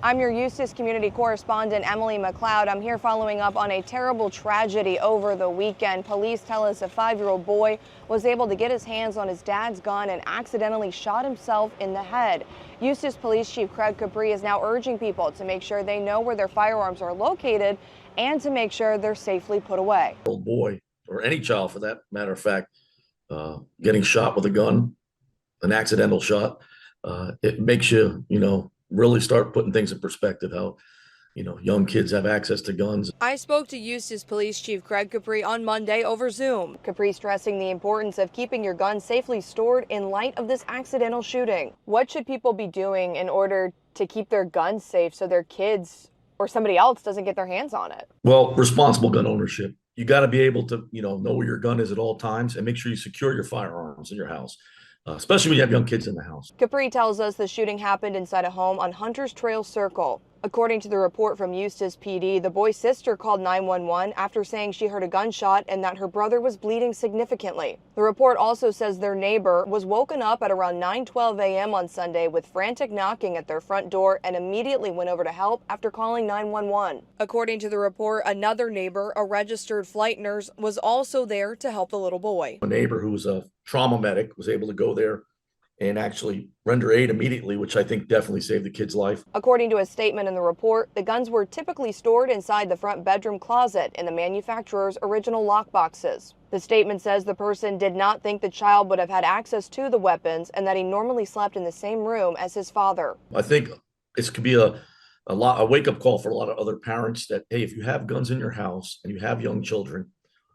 I'm your Eustis community correspondent, Emily McLeod. I'm here following up on a terrible tragedy over the weekend. Police tell us a 5-year-old boy was able to get his hands on his dad's gun and accidentally shot himself in the head. Eustis Police Chief Craig Capri is now urging people to make sure they know where their firearms are located and to make sure they're safely put away. Old boy, or any child for that matter of fact, getting shot with a gun, an accidental shot, it makes you, really start putting things in perspective, how, young kids have access to guns. I spoke to Eustis Police Chief Craig Capri on Monday over Zoom. Capri stressing the importance of keeping your gun safely stored in light of this accidental shooting. What should people be doing in order to keep their guns safe so their kids or somebody else doesn't get their hands on it? Well, responsible gun ownership. You got to be able to, know where your gun is at all times and make sure you secure your firearms in your house, especially when you have young kids in the house. Capri tells us the shooting happened inside a home on Hunters Trail Circle. According to the report from Eustis PD, the boy's sister called 911 after saying she heard a gunshot and that her brother was bleeding significantly. The report also says their neighbor was woken up at around 9:12 a.m. on Sunday with frantic knocking at their front door and immediately went over to help after calling 911. According to the report, another neighbor, a registered flight nurse, was also there to help the little boy. A neighbor who was a trauma medic was able to go there and actually render aid immediately, which I think definitely saved the kid's life. According to a statement in the report, the guns were typically stored inside the front bedroom closet in the manufacturer's original lockboxes. The statement says the person did not think the child would have had access to the weapons and that he normally slept in the same room as his father. I think this could be a wake-up call for a lot of other parents that, hey, if you have guns in your house and you have young children,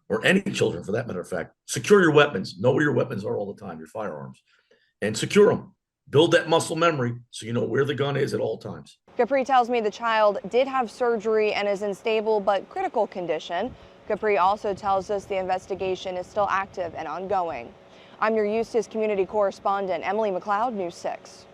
or any children for that matter of fact, secure your weapons. Know where your weapons are all the time, your firearms, and secure them. Build that muscle memory so you know where the gun is at all times. Capri tells me the child did have surgery and is in stable but critical condition. Capri also tells us the investigation is still active and ongoing. I'm your Eustis community correspondent, Emily McLeod, News 6.